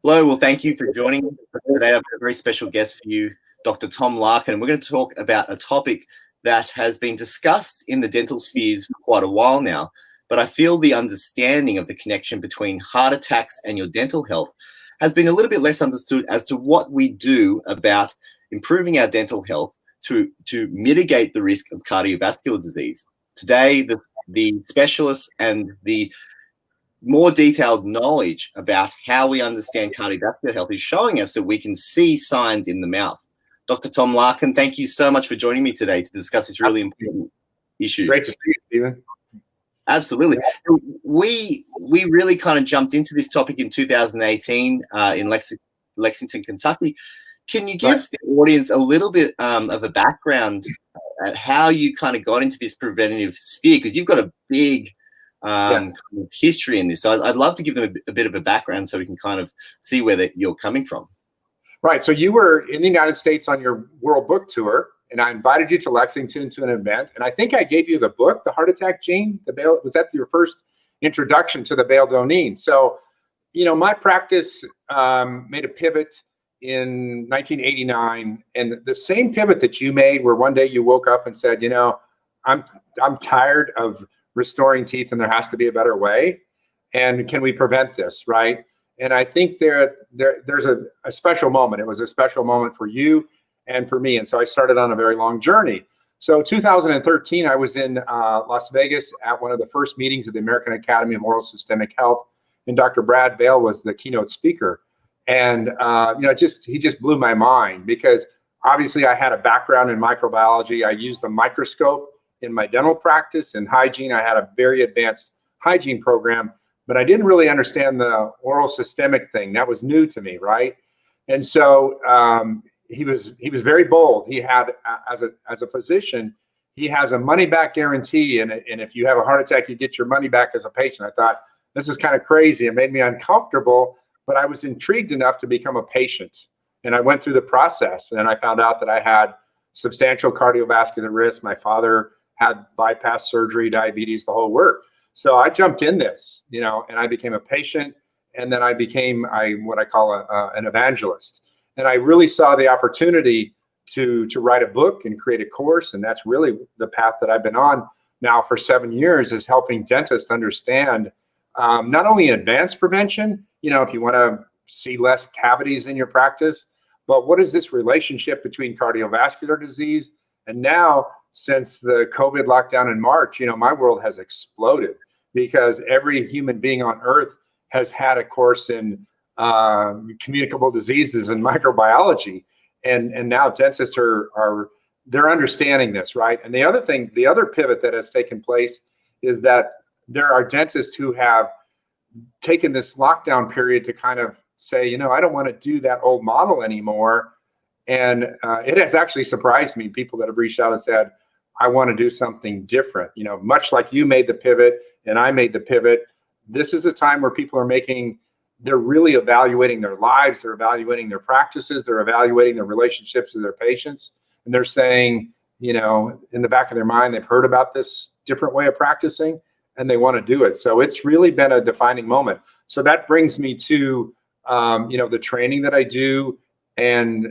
Hello, well, thank you for joining us today. I've got a very special guest for you, Dr. Tom Larkin. We're going to talk about a topic that has been discussed in the dental spheres for quite a while now, but I feel the understanding of the connection between heart attacks and your dental health has been a little bit less understood as to what we do about improving our dental health to mitigate the risk of cardiovascular disease. Today, the specialists and the more detailed knowledge about how we understand cardiovascular health is showing us that we can see signs in the mouth. Dr. Tom Larkin, thank you so much for joining me today to discuss this really important issue. Great to see you, Stephen. Absolutely. We really kind of jumped into this topic in 2018 in Lexington, Kentucky. Can you give the audience a little bit of a background at how you kind of got into this preventative sphere? Because you've got a big kind of history in this. So I'd love to give them a bit of a background so we can kind of see where you're coming from. Right. So you were in the United States on your World Book Tour, and I invited you to Lexington to an event. And I think I gave you the book, The Heart Attack Gene. Was that your first introduction to the Bale-Donine? So, you know, my practice made a pivot in 1989, and the same pivot that you made, where one day you woke up and said, you know, I'm tired of restoring teeth, and there has to be a better way. And can we prevent this, right? And I think there's a special moment. It was a special moment for you and for me. And so I started on a very long journey. So 2013, I was in Las Vegas at one of the first meetings of the American Academy of Oral Systemic Health, and Dr. Brad Vail was the keynote speaker. And you know, he just blew my mind, because obviously I had a background in microbiology. I used the microscope in my dental practice. In hygiene, I had a very advanced hygiene program, but I didn't really understand the oral systemic thing. That was new to me, right? And so he was very bold. He had, as a physician, he has a money back guarantee, and if you have a heart attack, you get your money back as a patient. I thought, this is kind of crazy. It made me uncomfortable, but I was intrigued enough to become a patient. And I went through the process, and I found out that I had substantial cardiovascular risk. My father had bypass surgery, diabetes, the whole work. So I jumped in this, you know, and I became a patient, and then I became what I call an evangelist. And I really saw the opportunity to write a book and create a course, and that's really the path that I've been on now for 7 years, is helping dentists understand not only advanced prevention, you know, if you want to see less cavities in your practice, but what is this relationship between cardiovascular disease? And now, since the COVID lockdown in March, you know, my world has exploded, because every human being on earth has had a course in communicable diseases and microbiology. And now dentists they're understanding this, right? And the other pivot that has taken place is that there are dentists who have taken this lockdown period to kind of say, you know, I don't want to do that old model anymore. And it has actually surprised me, people that have reached out and said, I want to do something different. You know, much like you made the pivot and I made the pivot, this is a time where people they're really evaluating their lives, they're evaluating their practices, they're evaluating their relationships with their patients. And they're saying, you know, in the back of their mind, they've heard about this different way of practicing, and they want to do it. So it's really been a defining moment. So that brings me to, you know, the training that I do, and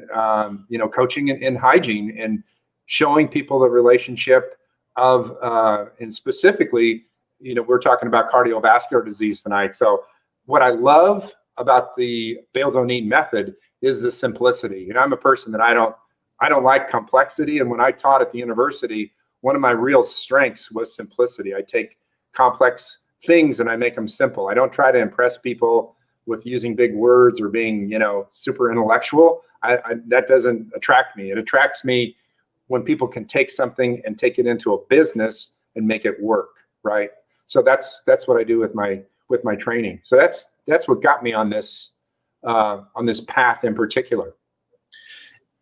you know, coaching in hygiene, and showing people the relationship of, and specifically, you know, we're talking about cardiovascular disease tonight. So what I love about the Bale-Donine method is the simplicity. You know, I'm a person that I don't like complexity. And when I taught at the university, one of my real strengths was simplicity. I take complex things and I make them simple. I don't try to impress people with using big words or being, you know, super intellectual. That doesn't attract me. It attracts me when people can take something and take it into a business and make it work, right? So that's what I do with my training. So that's what got me on this path in particular.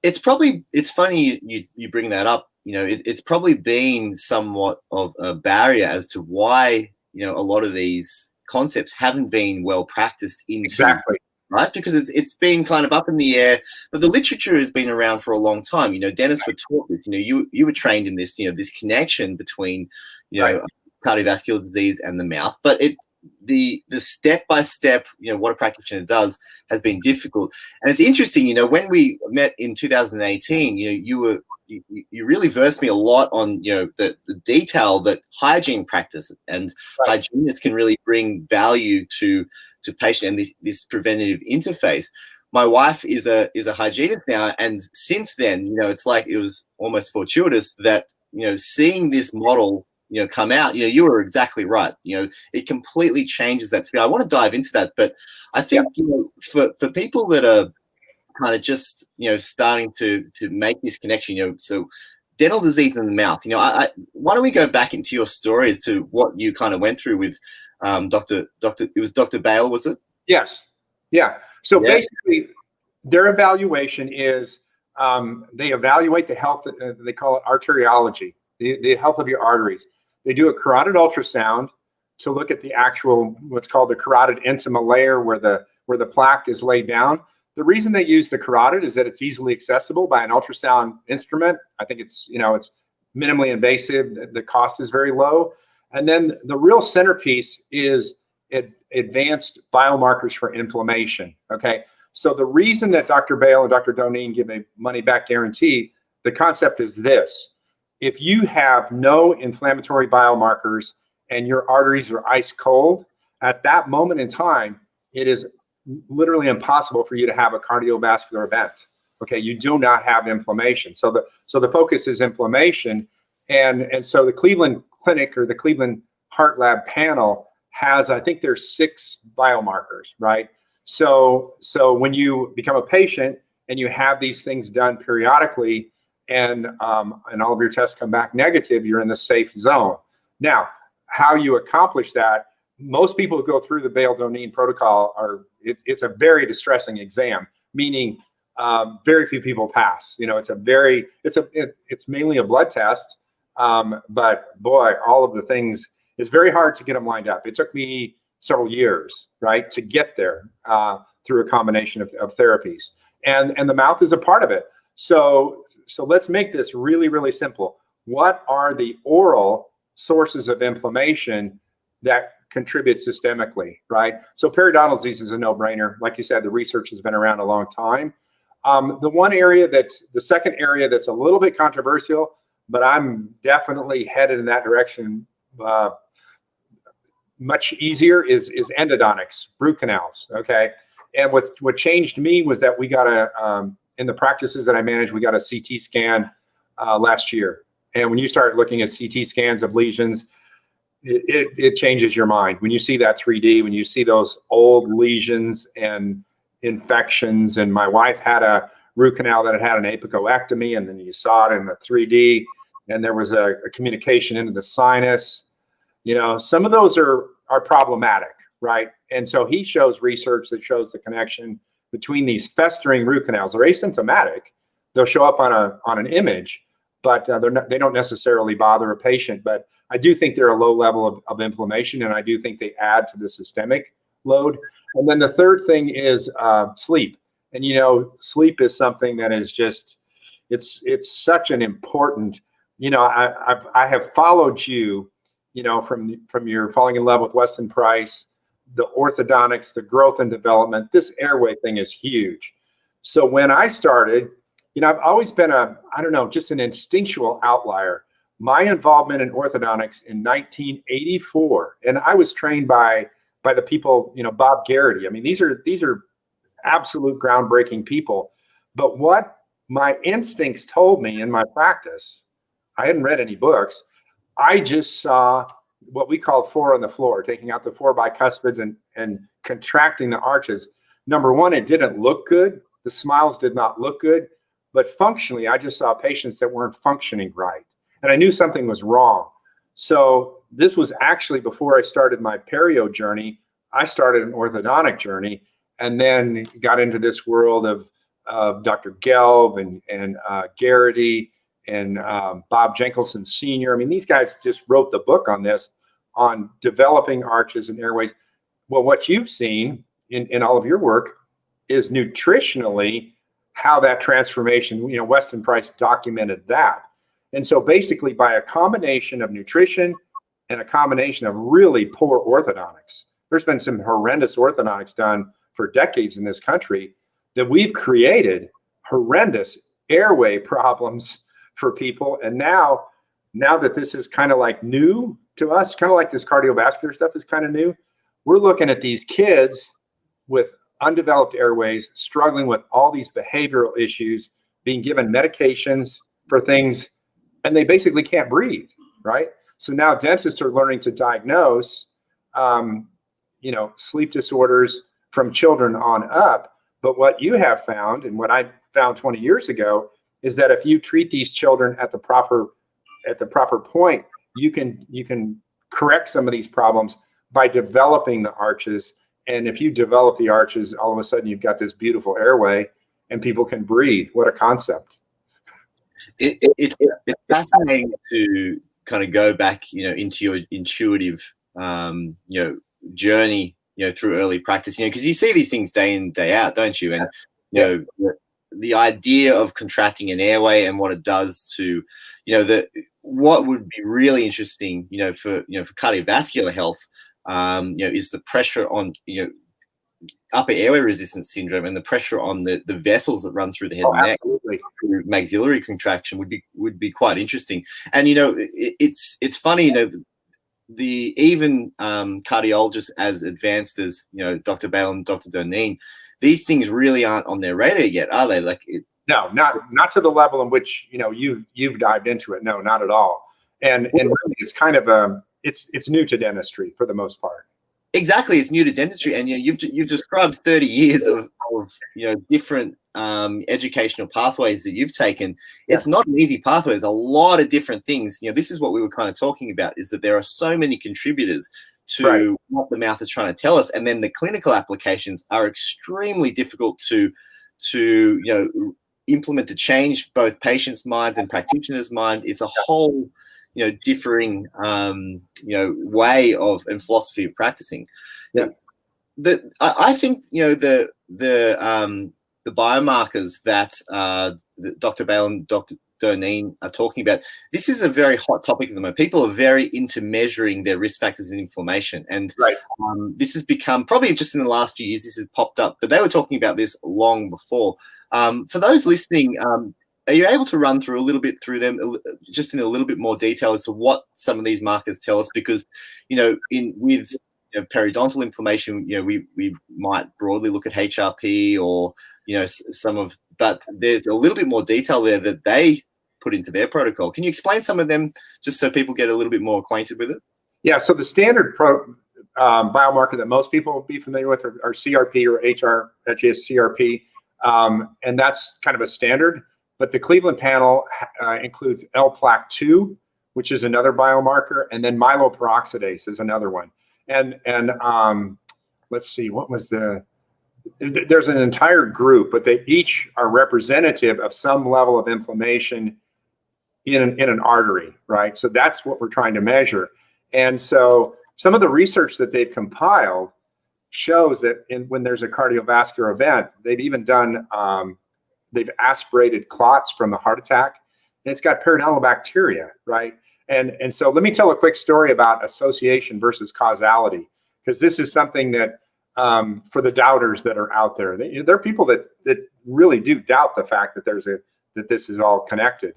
It's funny you bring that up. You know, it's probably been somewhat of a barrier as to why, you know, a lot of these concepts haven't been well practiced into. Exactly. Right, because it's been kind of up in the air, but the literature has been around for a long time. You know, dentists were taught this. You know, you were trained in this. You know, this connection between, you know, cardiovascular disease and the mouth. But the step by step, what a practitioner does has been difficult. And it's interesting, when we met in 2018, you really versed me a lot on the detail that hygiene practice and hygienists can really bring value to patient and this preventative interface. My wife is a hygienist now, and since then, it's like it was almost fortuitous that seeing this model come out, you were exactly right. It completely changes that sphere. I want to dive into that, but I think for people that are kind of just starting to make this connection, so dental disease in the mouth, why don't we go back into your story as to what you kind of went through with Dr. It was Dr. Bale, was it? Yes. Yeah. So basically, their evaluation is they evaluate the health. They call it arteriology, the health of your arteries. They do a carotid ultrasound to look at the actual what's called the carotid intima layer, where the plaque is laid down. The reason they use the carotid is that it's easily accessible by an ultrasound instrument. I think it's it's minimally invasive. The cost is very low, and then the real centerpiece is advanced biomarkers for inflammation. Okay, so the reason that Dr. Bale and Dr. Doneen give a money back guarantee, the concept is this: if you have no inflammatory biomarkers and your arteries are ice cold, at that moment in time, it is literally impossible for you to have a cardiovascular event. Okay, you do not have inflammation. So the focus is inflammation, and so the Cleveland Clinic or the Cleveland Heart Lab panel has, I think there's 6 biomarkers, right? So when you become a patient and you have these things done periodically, and all of your tests come back negative, you're in the safe zone. Now, how you accomplish that? Most people who go through the Bale-Doneen protocol it's a very distressing exam, meaning very few people pass. It's mainly a blood test, but boy, all of the things, it's very hard to get them lined up. It took me several years, right, to get there through a combination of therapies, and the mouth is a part of it. So let's make this really, really simple. What are the oral sources of inflammation that contribute systemically, right? So periodontal disease is a no-brainer. Like you said, the research has been around a long time. The second area that's a little bit controversial, but I'm definitely headed in that direction much easier, is endodontics, root canals, okay? And what changed me was that we got in the practices that I manage, we got a CT scan last year. And when you start looking at CT scans of lesions, it changes your mind. When you see that 3D, when you see those old lesions and infections, and my wife had a root canal that had an apicoectomy, and then you saw it in the 3D, and there was a communication into the sinus. Some of those are problematic, right? And so he shows research that shows the connection between these festering root canals. They're asymptomatic. They'll show up on an image, but they don't necessarily bother a patient. But I do think they're a low level of inflammation, and I do think they add to the systemic load. And then the third thing is sleep. And sleep is something that is just, it's such an important, I have followed you, from your falling in love with Weston Price, the orthodontics, the growth and development. This airway thing is huge. So when I started, I've always been just an instinctual outlier. My involvement in orthodontics in 1984, and I was trained by the people, Bob Garrity. I mean, these are absolute groundbreaking people. But what my instincts told me in my practice, I hadn't read any books. I just saw what we called 4 on the floor, taking out the 4 bicuspids and contracting the arches. Number one, it didn't look good. The smiles did not look good. But functionally, I just saw patients that weren't functioning right. And I knew something was wrong. So this was actually before I started my perio journey. I started an orthodontic journey, and then got into this world of Dr. Gelb and Garrity and Bob Jenkelson Sr. I mean, these guys just wrote the book on this, on developing arches and airways. Well, what you've seen in all of your work is nutritionally how that transformation, Weston Price documented that. And so basically, by a combination of nutrition and a combination of really poor orthodontics, there's been some horrendous orthodontics done for decades in this country that we've created horrendous airway problems for people. And now that this is kind of like new to us, kind of like this cardiovascular stuff is kind of new, we're looking at these kids with undeveloped airways, struggling with all these behavioral issues, being given medications for things, and they basically can't breathe, right? So now dentists are learning to diagnose, sleep disorders from children on up. But what you have found, and what I found 20 years ago, is that if you treat these children at the proper point, you can correct some of these problems by developing the arches. And if you develop the arches, all of a sudden you've got this beautiful airway and people can breathe. What a concept. It's fascinating to kind of go back, into your intuitive, journey, through early practice, because you see these things day in, day out, don't you? And, the idea of contracting an airway and what it does to, what would be really interesting, for cardiovascular health, is the pressure on, upper airway resistance syndrome and the pressure on the vessels that run through the head and neck through maxillary contraction would be quite interesting. And it's funny, the even cardiologists as advanced as Dr. Bale and Dr. Doneen, these things really aren't on their radar yet, are they? No, not to the level in which you've dived into it. No, not at all. And really, it's kind of it's new to dentistry for the most part. Exactly, it's new to dentistry, and you've described 30 years of different educational pathways that you've taken. It's not an easy pathway. There's a lot of different things. This is what we were kind of talking about, is that there are so many contributors to what the mouth is trying to tell us, and then the clinical applications are extremely difficult to implement, to change both patients' minds and practitioners' mind. It's a whole differing way of and philosophy of practicing. I think the biomarkers that Dr. Bale and Dr. Doneen are talking about, this is a very hot topic at the moment. People are very into measuring their risk factors and inflammation, and this has become, probably just in the last few years, this has popped up, but they were talking about this long before. For those listening, are you able to run through a little bit through them, just in a little bit more detail as to what some of these markers tell us? Because, with periodontal inflammation, we might broadly look at HRP or, but there's a little bit more detail there that they put into their protocol. Can you explain some of them just so people get a little bit more acquainted with it? Yeah, so the standard biomarker that most people will be familiar with are CRP or HSCRP, and that's kind of a standard. But the Cleveland panel includes L-plaque2, which is another biomarker, and then myeloperoxidase is another one. And let's see, what was there's an entire group, but they each are representative of some level of inflammation in an artery, right? So that's what we're trying to measure. And so some of the research that they've compiled shows that when there's a cardiovascular event, they've even done they've aspirated clots from a heart attack, and it's got periodontal bacteria, right? And so let me tell a quick story about association versus causality, because this is something that for the doubters that are out there, there are people that really do doubt the fact that that this is all connected.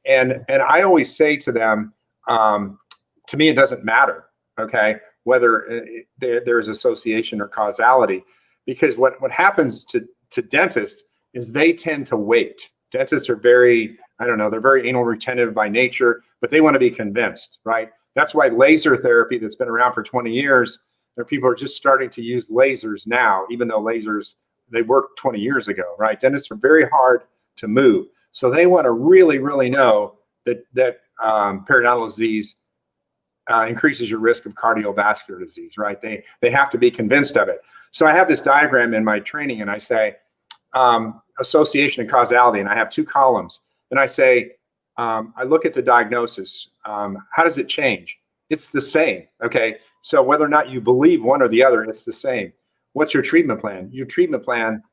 And I always say to them, to me, it doesn't matter, okay, whether there is association or causality, because what happens to dentists is they tend to wait. Dentists are very, they're very anal retentive by nature, but they want to be convinced, right? That's why laser therapy that's been around for 20 years, people are just starting to use lasers now, even though lasers, they worked 20 years ago, right? Dentists are very hard to move. So they want to really, really know that periodontal disease increases your risk of cardiovascular disease, right? They have to be convinced of it. So I have this diagram in my training, and I say, association and causality, and I have two columns. And I say, I look at the diagnosis. How does it change? It's the same, okay? So whether or not you believe one or the other, it's the same. What's your treatment plan? Your treatment plan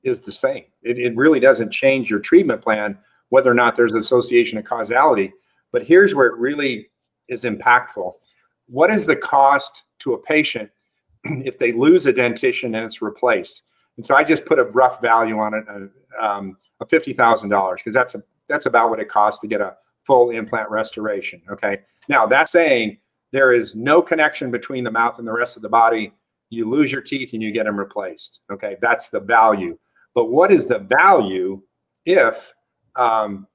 is the same. It really doesn't change your treatment plan, whether or not there's association and causality. But here's where it really is impactful. What is the cost to a patient if they lose a dentition and it's replaced. And so I just put a rough value on it, of $50,000, because that's about what it costs to get a full implant restoration. Okay. Now that's saying there is no connection between the mouth and the rest of the body. You lose your teeth and you get them replaced. Okay. That's the value. But what is the value if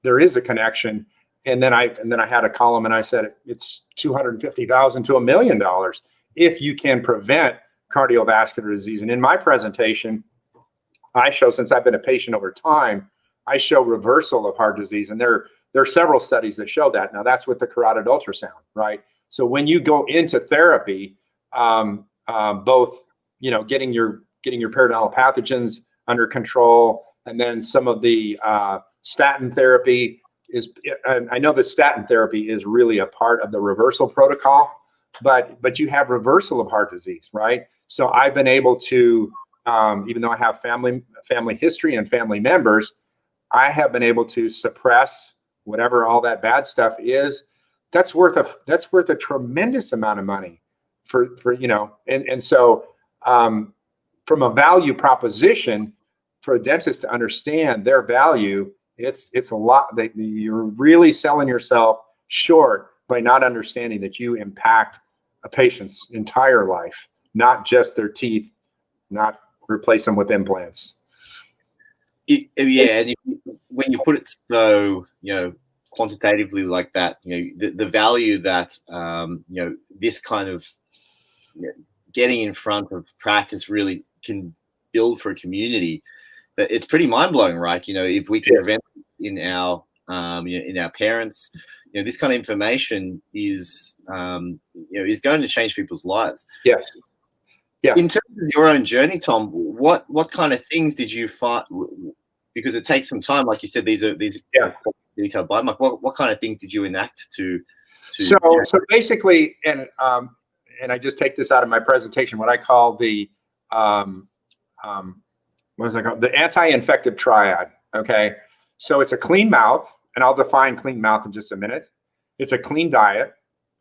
there is a connection? And then I had a column and I said it's $250,000 to $1 million if you can prevent cardiovascular disease. And in my presentation, I show, since I've been a patient over time, I show reversal of heart disease. And there are several studies that show that. Now that's with the carotid ultrasound, right? So when you go into therapy, both, getting your periodontal pathogens under control, and then some of the statin therapy I know that statin therapy is really a part of the reversal protocol, but you have reversal of heart disease, right? So I've been able to, even though I have family history and family members, I have been able to suppress whatever all that bad stuff is. That's worth a tremendous amount of money for and so from a value proposition for a dentist to understand their value, it's a lot that you're really selling yourself short by not understanding that you impact a patient's entire life, not just their teeth, not replace them with implants. And when you put it so, quantitatively like that, the value that, this kind of getting in front of practice really can build for a community, that it's pretty mind blowing, right? If we can prevent in our, in our parents, this kind of information is going to change people's lives. Yes. Yeah. In terms of your own journey, Tom, what kind of things did you find? Because it takes some time, like you said, these are detailed biomarkers. What kind of things did you enact to? So basically, and I just take this out of my presentation, what I call the what is it called? The anti-infective triad. Okay, so it's a clean mouth, and I'll define clean mouth in just a minute. It's a clean diet.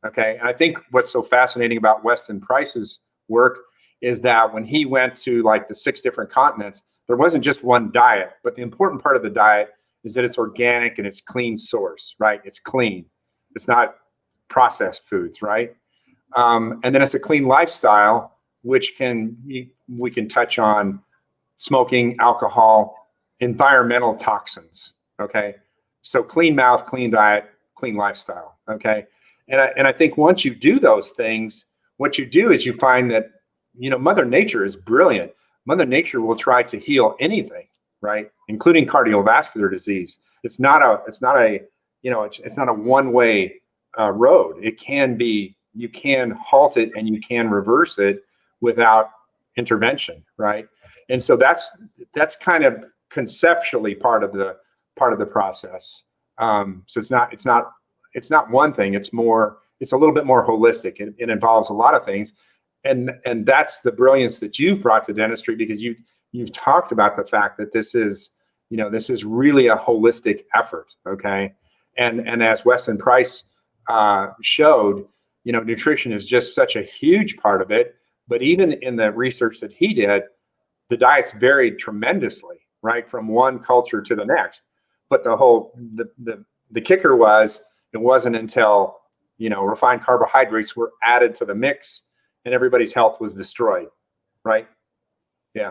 Okay, and I think what's so fascinating about Weston Price's work is that when he went to like the 6 different continents, there wasn't just one diet, but the important part of the diet is that it's organic and it's clean source, right? It's clean. It's not processed foods, right? And then it's a clean lifestyle, which we can touch on smoking, alcohol, environmental toxins, okay? So clean mouth, clean diet, clean lifestyle, okay? And I think once you do those things, what you do is you find that, Mother Nature is brilliant. Mother Nature will try to heal anything, right? Including cardiovascular disease. It's not a one-way road. It can be, you can halt it and you can reverse it without intervention, right? And so that's kind of conceptually part of the process. So it's not one thing. It's a little bit more holistic. It involves a lot of things. And that's the brilliance that you've brought to dentistry, because you've talked about the fact that this is really a holistic effort, okay? And as Weston Price showed, nutrition is just such a huge part of it. But even in the research that he did, the diets varied tremendously, right, from one culture to the next. But the kicker was, it wasn't until refined carbohydrates were added to the mix and everybody's health was destroyed, right? Yeah.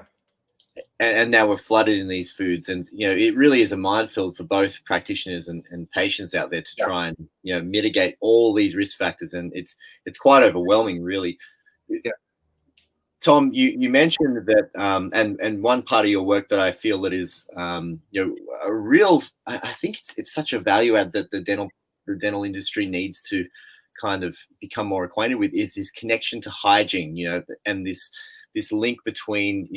And now we're flooded in these foods, and it really is a minefield for both practitioners and patients out there to try and mitigate all these risk factors, and it's quite overwhelming, really. Yeah. Tom, you mentioned that, and one part of your work that I feel that is a real, I think it's such a value add that the dental industry needs to kind of become more acquainted with, is this connection to hygiene, and this link between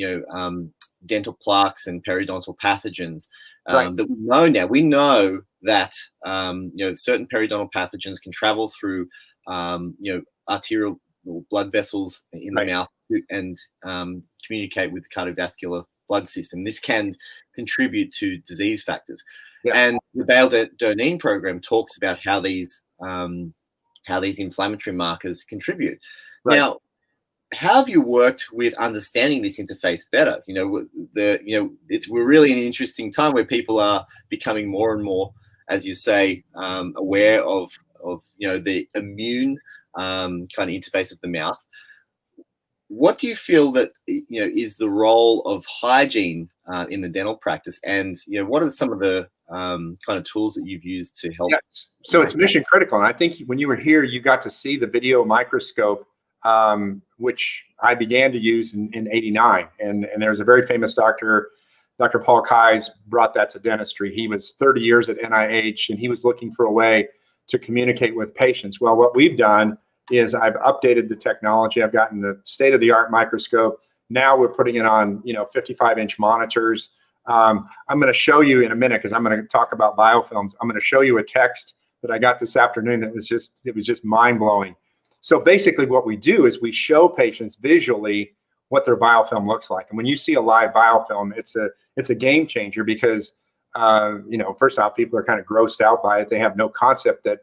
dental plaques and periodontal pathogens that we know now. We know that certain periodontal pathogens can travel through arterial blood vessels in the mouth and communicate with the cardiovascular blood system. This can contribute to disease factors. Yeah. And the Bale-Donine program talks about how these inflammatory markers contribute. Right. Now, how have you worked with understanding this interface better? We're really in an interesting time where people are becoming more and more, as you say, aware of the immune kind of interface of the mouth. What do you feel that is the role of hygiene in the dental practice, and what are some of the kind of tools that you've used to help? Yes. So it's mission critical, and I think when you were here, you got to see the video microscope, which I began to use in '89, and there's a very famous doctor, Dr. Paul Kai's, brought that to dentistry. He was 30 years at NIH, and he was looking for a way to communicate with patients. Well, what we've done is I've updated the technology. I've gotten the state-of-the-art microscope. Now we're putting it on 55-inch monitors. I'm going to show you in a minute, because I'm going to talk about biofilms. I'm going to show you a text that I got this afternoon that was just mind-blowing. So basically what we do is we show patients visually what their biofilm looks like. And when you see a live biofilm, it's a game changer, because first off, people are kind of grossed out by it. They have no concept that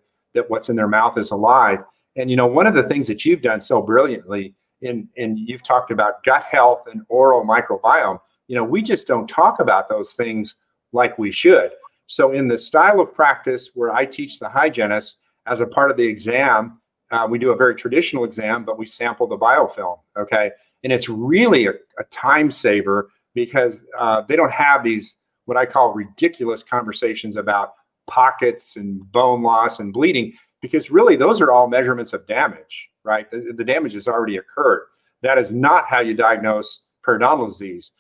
what's in their mouth is alive. And one of the things that you've done so brilliantly, and you've talked about gut health and oral microbiome, we just don't talk about those things like we should. So in the style of practice where I teach the hygienist, as a part of the exam, we do a very traditional exam, but we sample the biofilm, okay? And it's really a time saver, because they don't have these, what I call ridiculous conversations about pockets and bone loss and bleeding, because really those are all measurements of damage, right? The damage has already occurred. That is not how you diagnose periodontal disease.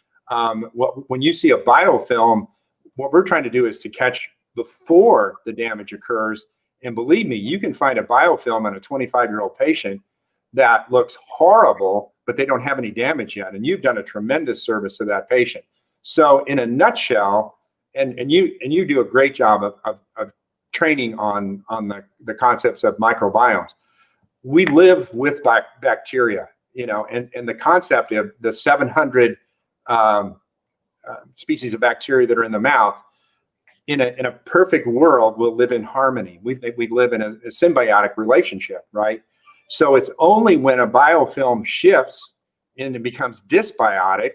When you see a biofilm, what we're trying to do is to catch before the damage occurs. And believe me, you can find a biofilm on a 25-year-old patient that looks horrible, but they don't have any damage yet. And you've done a tremendous service to that patient. So in a nutshell, and you do a great job of training on the concepts of microbiomes. We live with bacteria, and the concept of the 700 species of bacteria that are in the mouth. In a perfect world, we'll live in harmony. We live in a symbiotic relationship, right? So it's only when a biofilm shifts and it becomes dysbiotic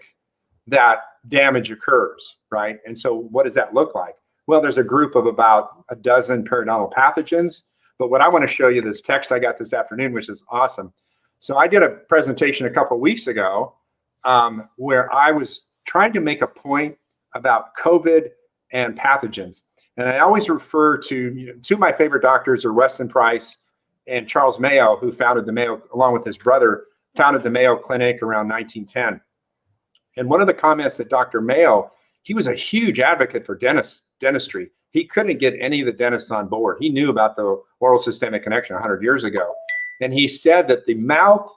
that damage occurs, right? And so what does that look like? Well, there's a group of about a dozen periodontal pathogens, but what I want to show you, this text I got this afternoon, which is awesome. So I did a presentation a couple of weeks ago where I was trying to make a point about COVID and pathogens. And I always refer to, two of my favorite doctors are Weston Price and Charles Mayo, who founded the Mayo, along with his brother, founded the Mayo Clinic around 1910. And one of the comments that Dr. Mayo, he was a huge advocate for dentistry. He couldn't get any of the dentists on board. He knew about the oral systemic connection 100 years ago. And he said that the mouth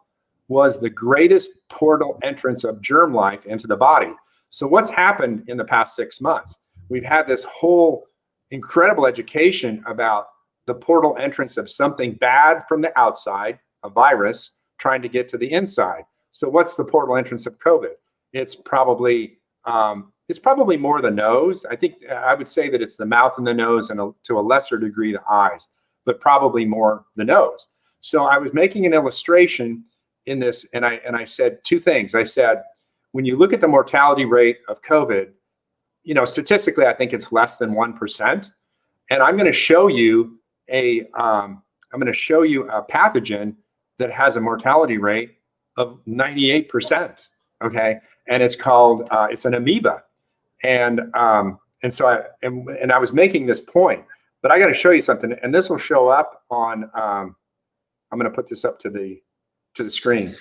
was the greatest portal entrance of germ life into the body. So what's happened in the past 6 months? We've had this whole incredible education about the portal entrance of something bad from the outside, a virus, trying to get to the inside. So what's the portal entrance of COVID? It's probably more the nose. I think I would say that it's the mouth and the nose, and to a lesser degree the eyes, but probably more the nose. So I was making an illustration in this, and I said two things. I said, when you look at the mortality rate of COVID, statistically, I think it's less than 1%. And I'm going to show you a pathogen that has a mortality rate of 98%. Okay, and it's called it's an amoeba. And so I was making this point, but I got to show you something, and this will show up on. I'm going to put this up to the screen,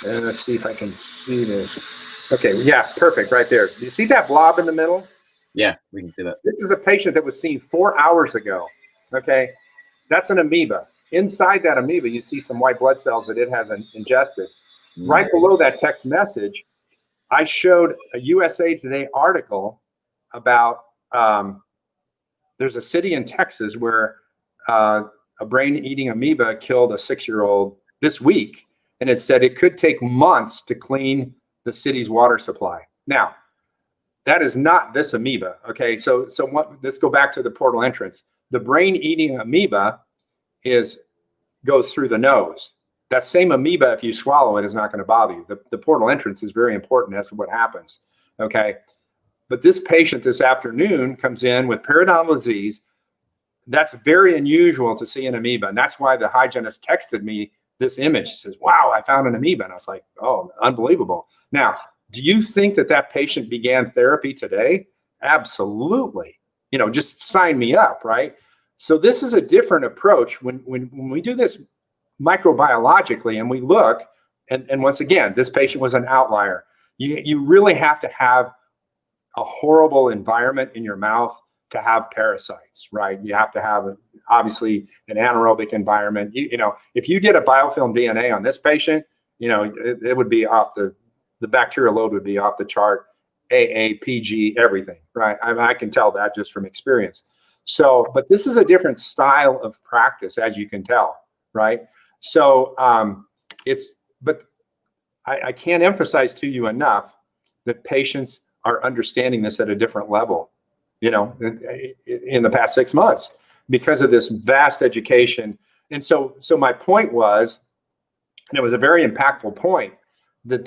and let's see if I can see this. Okay, yeah, perfect, right there. Do you see that blob in the middle? Yeah, we can see that. This is a patient that was seen 4 hours ago. Okay, that's an amoeba. Inside that amoeba, you see some white blood cells that it has ingested. Right below that text message, I showed a USA Today article about there's a city in Texas where a brain-eating amoeba killed a 6-year-old this week, and it said it could take months to clean the city's water supply. Now, that is not this amoeba, okay? So let's go back to the portal entrance. The brain-eating amoeba goes through the nose, That same amoeba, if you swallow it, is not going to bother you. The portal entrance is very important as to what happens. Okay. But this patient this afternoon comes in with periodontal disease. That's very unusual to see an amoeba. And that's why the hygienist texted me this image. She says, wow, I found an amoeba. And I was like, oh, unbelievable. Now, do you think that that patient began therapy today? Absolutely. You know, just sign me up, right? So this is a different approach when we do this microbiologically and we look, and once again, this patient was an outlier. You really have to have a horrible environment in your mouth to have parasites, right? You have to have, obviously, an anaerobic environment. You know, if you did a biofilm DNA on this patient, you know, it would be off the bacterial load would be off the chart, AA, PG, everything, right? I can tell that just from experience. So, but this is a different style of practice, as you can tell, right? So but I can't emphasize to you enough that patients are understanding this at a different level, you know, in the past 6 months because of this vast education. And so my point was, and it was a very impactful point, that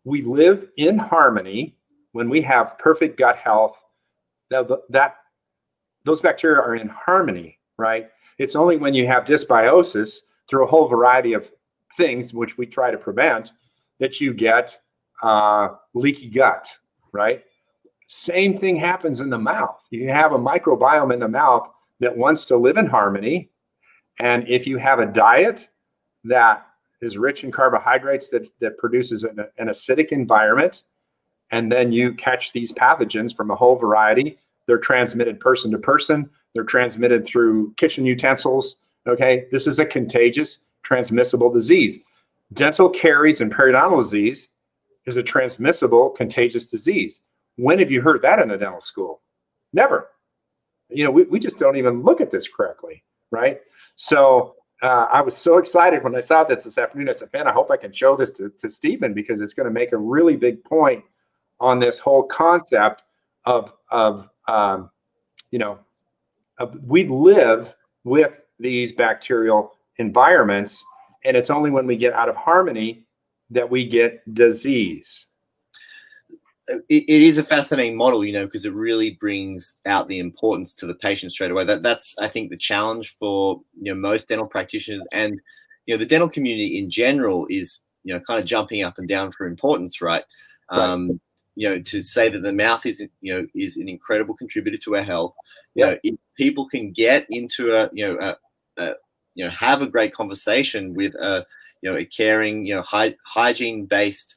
we live in harmony when we have perfect gut health, that those bacteria are in harmony, right? It's only when you have dysbiosis through a whole variety of things, which we try to prevent, that you get leaky gut, right? Same thing happens in the mouth. You have a microbiome in the mouth that wants to live in harmony. And if you have a diet that is rich in carbohydrates that produces an acidic environment, and then you catch these pathogens from a whole variety, they're transmitted person to person, they're transmitted through kitchen utensils, okay? This is a contagious, transmissible disease. Dental caries and periodontal disease is a transmissible, contagious disease. When have you heard that in a dental school? Never. You know, we just don't even look at this correctly, right? So I was so excited when I saw this afternoon. I said, man, I hope I can show this to Stephen, because it's going to make a really big point on this whole concept of we live with these bacterial environments, and it's only when we get out of harmony that we get disease. It is a fascinating model, you know, because it really brings out the importance to the patient straight away. That's, I think, the challenge for, you know, most dental practitioners, and, you know, the dental community in general is, you know, kind of jumping up and down for importance, right? Right. You know, to say that the mouth is, you know, is an incredible contributor to our health. Yeah. You know, if people can get into have a great conversation with a caring, you know, hygiene-based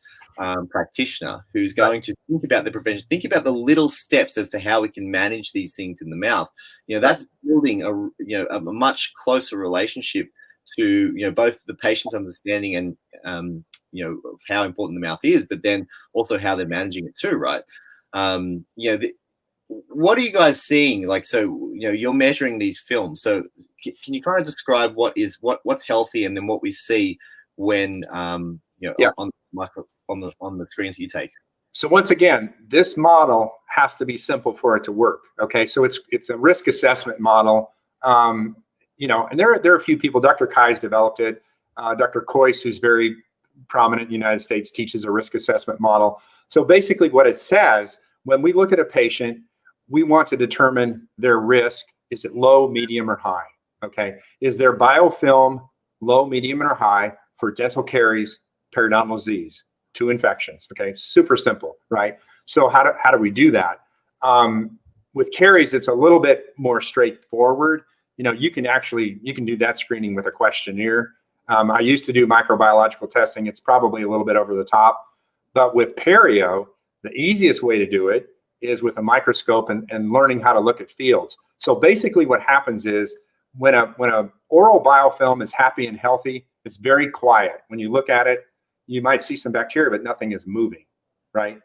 practitioner who's going to think about the prevention, think about the little steps as to how we can manage these things in the mouth. You know, that's building a much closer relationship to, you know, both the patient's understanding and of how important the mouth is, but then also how they're managing it too, right? What are you guys seeing? Like, so, you know, you're measuring these films. So can you kind of describe what's healthy, and then what we see when on the screens that you take? So once again, this model has to be simple for it to work. Okay, so it's a risk assessment model. And there are a few people. Dr. Kai's developed it. Dr. Kois, who's very prominent in the United States, teaches a risk assessment model. So basically what it says, when we look at a patient, we want to determine their risk. Is it low, medium, or high? Okay. Is their biofilm low, medium, or high for dental caries, periodontal disease, 2 infections? Okay. Super simple, right? So how do we do that? With caries, it's a little bit more straightforward. You know, you can do that screening with a questionnaire. I used to do microbiological testing. It's probably a little bit over the top, but with perio, the easiest way to do it is with a microscope and learning how to look at fields. So basically what happens is when a oral biofilm is happy and healthy, it's very quiet. When you look at it, you might see some bacteria, but nothing is moving, right?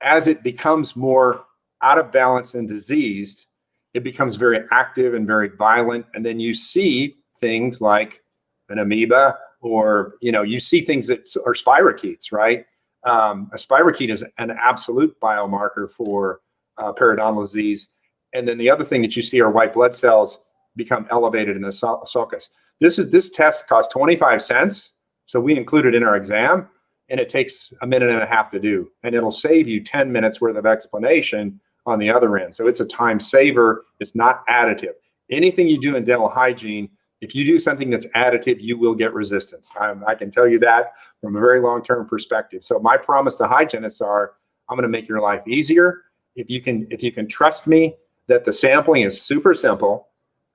As it becomes more out of balance and diseased, it becomes very active and very violent. And then you see things like an amoeba, or, you know, you see things that are spirochetes, right? A spirochete is an absolute biomarker for periodontal disease. And then the other thing that you see are white blood cells become elevated in the sulcus. This test costs 25 cents. So we include it in our exam, and it takes a minute and a half to do. And it'll save you 10 minutes worth of explanation on the other end. So it's a time saver. It's not additive. Anything you do in dental hygiene, if you do something that's additive, you will get resistance. I can tell you that from a very long-term perspective. So my promise to hygienists are, I'm going to make your life easier. If you can trust me that the sampling is super simple,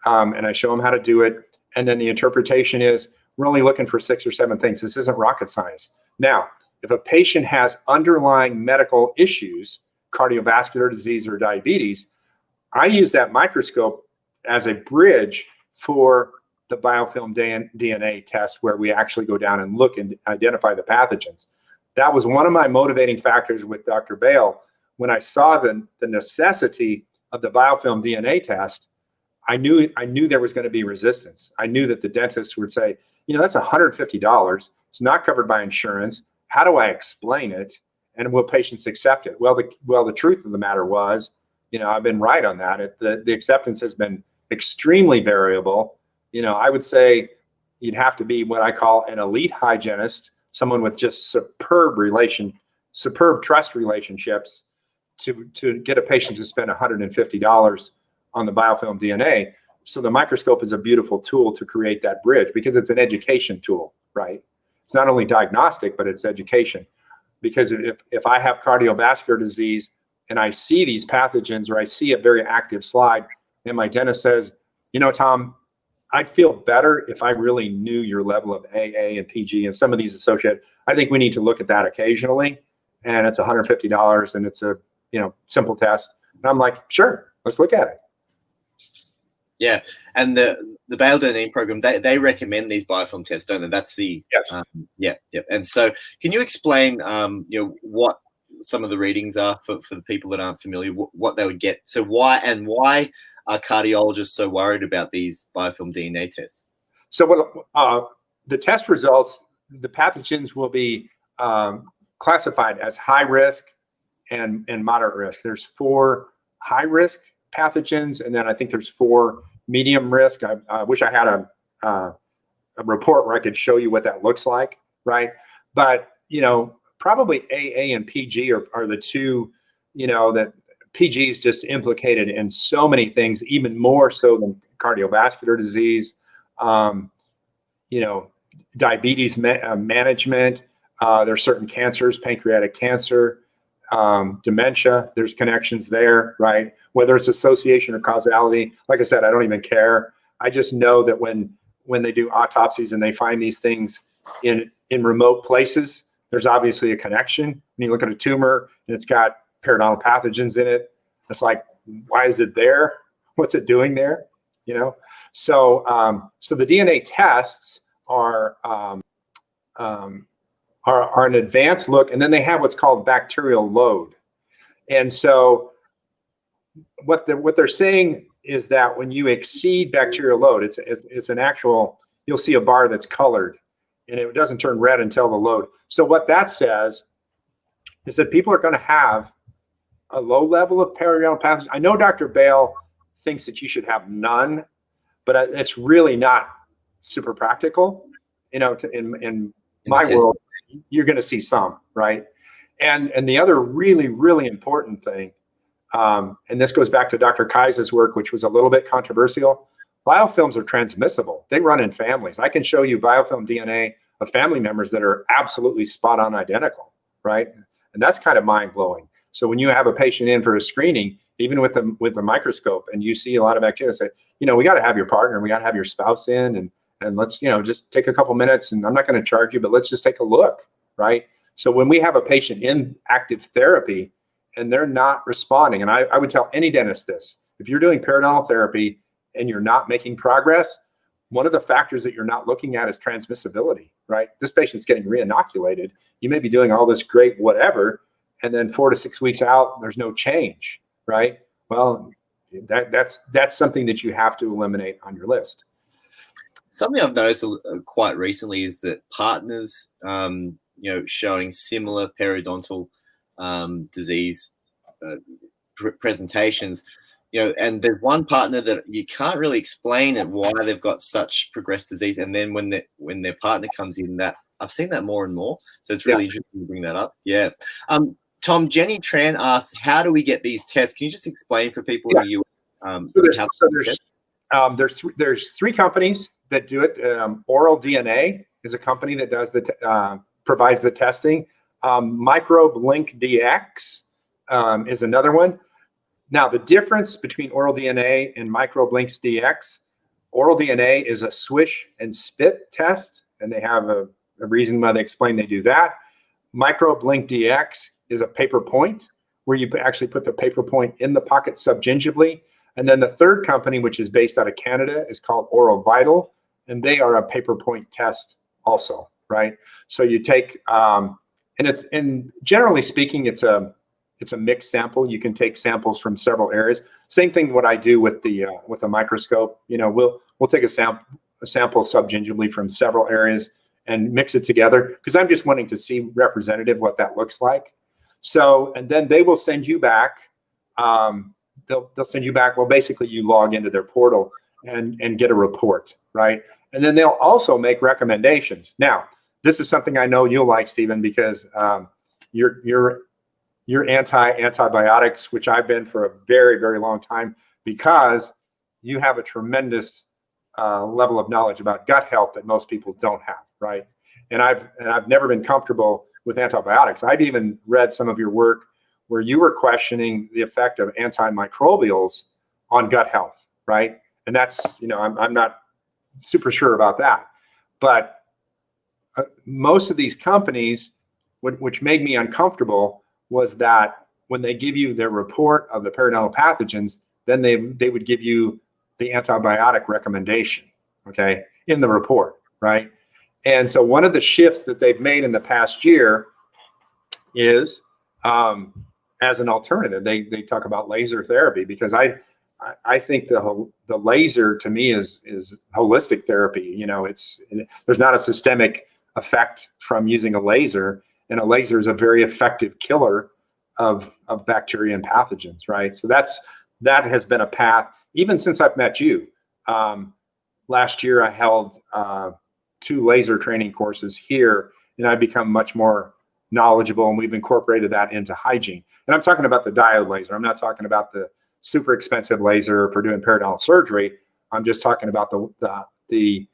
and I show them how to do it, and then the interpretation is, we're only looking for 6 or 7 things. This isn't rocket science. Now, if a patient has underlying medical issues, cardiovascular disease or diabetes, I use that microscope as a bridge for the biofilm DNA test, where we actually go down and look and identify the pathogens. That was one of my motivating factors with Dr. Bale. When I saw the necessity of the biofilm DNA test, I knew there was going to be resistance. I knew that the dentist would say, that's $150. It's not covered by insurance. How do I explain it? And will patients accept it? Well, the truth of the matter was, I've been right on that. The acceptance has been extremely variable. I would say you'd have to be what I call an elite hygienist, someone with just superb trust relationships to get a patient to spend $150 on the biofilm DNA. So the microscope is a beautiful tool to create that bridge, because it's an education tool, right? It's not only diagnostic, but it's education. Because if I have cardiovascular disease and I see these pathogens, or I see a very active slide, and my dentist says, Tom, I'd feel better if I really knew your level of AA and PG and some of these associated. I think we need to look at that occasionally. And it's $150, and it's a simple test. And I'm like, sure, let's look at it. Yeah, and the Bale DNA program, they recommend these biofilm tests, don't they? That's the yes. Yeah. And so, can you explain what some of the readings are for the people that aren't familiar, what they would get? So why are cardiologists so worried about these biofilm DNA tests? So what the test results, the pathogens will be classified as high risk and moderate risk. There's 4 high risk pathogens, and then I think there's 4 medium risk. I wish I had a report where I could show you what that looks like, right? But probably AA and PG are the 2, that PG is just implicated in so many things, even more so than cardiovascular disease, diabetes management. There's certain cancers, pancreatic cancer, dementia, there's connections there, right? Whether it's association or causality, like I said, I don't even care. I just know that when they do autopsies and they find these things in remote places, there's obviously a connection. When you look at a tumor and it's got periodontal pathogens in it, it's like, why is it there? What's it doing there? So the DNA tests are an advanced look, and then they have what's called bacterial load. And so what they're saying is that when you exceed bacterial load, it's an actual, you'll see a bar that's colored, and it doesn't turn red until the load. So what that says is that people are going to have a low level of periodontal pathogens. I know Dr. Bale thinks that you should have none, but it's really not super practical. In my world, you're going to see some, right? And the other really, really important thing, and this goes back to Dr. Kai's work, which was a little bit controversial, biofilms are transmissible. They run in families. I can show you biofilm DNA of family members that are absolutely spot on identical, right? And that's kind of mind blowing. So when you have a patient in for a screening, even with the microscope, and you see a lot of bacteria, say, we got to have your partner, we got to have your spouse in, and let's, just take a couple minutes, and I'm not going to charge you, but let's just take a look, right? So when we have a patient in active therapy and they're not responding, and I would tell any dentist this, if you're doing periodontal therapy and you're not making progress, one of the factors that you're not looking at is transmissibility, right? This patient's getting re-inoculated. You may be doing all this great whatever, and then 4 to 6 weeks out, there's no change, right? Well, that's something that you have to eliminate on your list. Something I've noticed quite recently is that partners, showing similar periodontal disease presentations, and there's one partner that you can't really explain it why they've got such progressed disease, and then when their partner comes in, that I've seen that more and more. So it's really interesting to bring that up. Yeah. Tom, Jenny Tran asks, how do we get these tests? Can you just explain for people in the US? There's three companies that do it. Oral DNA is a company that does provides the testing. Microbe Link DX is another one. Now, the difference between Oral DNA and Microbe Link DX, Oral DNA is a swish and spit test, and they have a reason why they explain they do that. Microbe Link DX is a paper point, where you actually put the paper point in the pocket subgingivally. And then the third company, which is based out of Canada, is called Oral Vital, and they are a paper point test also, right? So you take, and generally speaking, it's a mixed sample. You can take samples from several areas. Same thing what I do with the microscope. We'll take a sample subgingivally from several areas and mix it together, because I'm just wanting to see representative what that looks like. So, and then they will send you back, they'll send you back, well, basically you log into their portal and get a report, right? And then they'll also make recommendations. Now, this is something I know you'll like, Stephen, because you're anti-antibiotics, which I've been for a very, very long time, because you have a tremendous level of knowledge about gut health that most people don't have, right? And I've never been comfortable with antibiotics. I've even read some of your work where you were questioning the effect of antimicrobials on gut health, right? And that's, I'm not super sure about that. But most of these companies, which made me uncomfortable, was that when they give you their report of the periodontal pathogens, then they would give you the antibiotic recommendation, okay, in the report, right? And so one of the shifts that they've made in the past year is, as an alternative, they talk about laser therapy, because I think the laser to me is holistic therapy. There's not a systemic effect from using a laser, and a laser is a very effective killer of bacteria and pathogens, right? So that has been a path even since I've met you. Last year I held 2 laser training courses here, and I've become much more knowledgeable, and we've incorporated that into hygiene. And I'm talking about the diode laser. I'm not talking about the super expensive laser for doing periodontal surgery. I'm just talking about the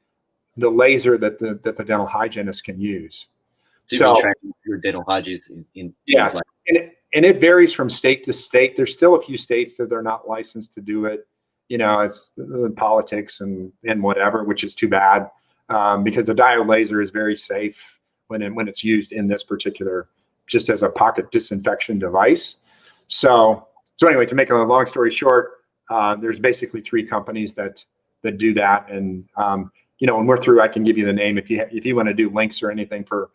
laser that the dental hygienist can use. So your dental hygienist in yes, and it varies from state to state. There's still a few states that they're not licensed to do it. It's politics and whatever, which is too bad, because the diode laser is very safe when it's used in this particular, just as a pocket disinfection device. So anyway, to make a long story short, there's basically 3 companies that do that. And when we're through, I can give you the name if you want to do links or anything for